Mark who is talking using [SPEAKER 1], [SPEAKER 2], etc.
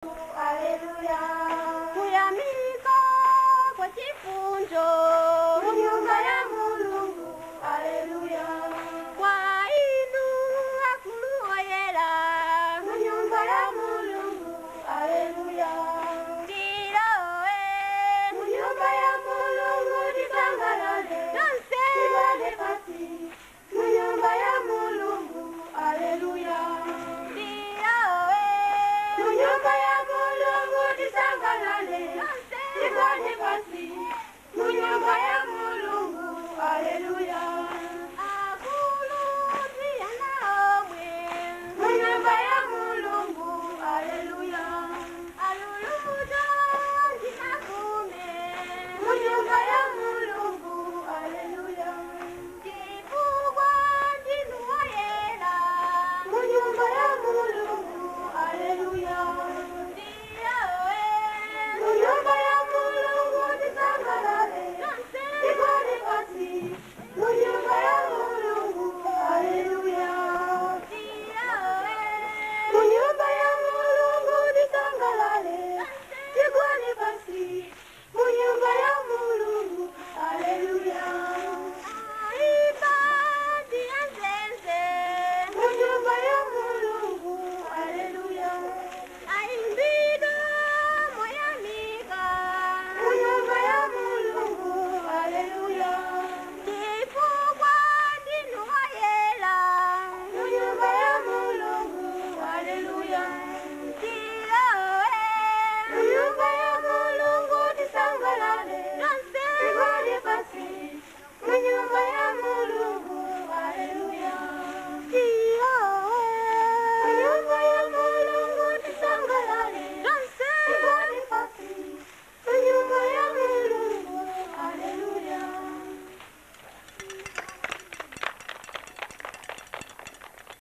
[SPEAKER 1] Aleluya. Kuyamika kwa chifunjo mu nyumba ya Mulungu. Aleluya. Kwa inu akulu oyera mu nyumba ya Mulungu. Aleluya. Ndirowe mu nyumba ya Mulungu titangalale. Tonse tibale pasi mu nyumba ya Mulungu. Aleluya. Ndirowe mu nyumba ya Mulungu titangalale. Tonse tibale pasi mu nyumba ya Mulungu.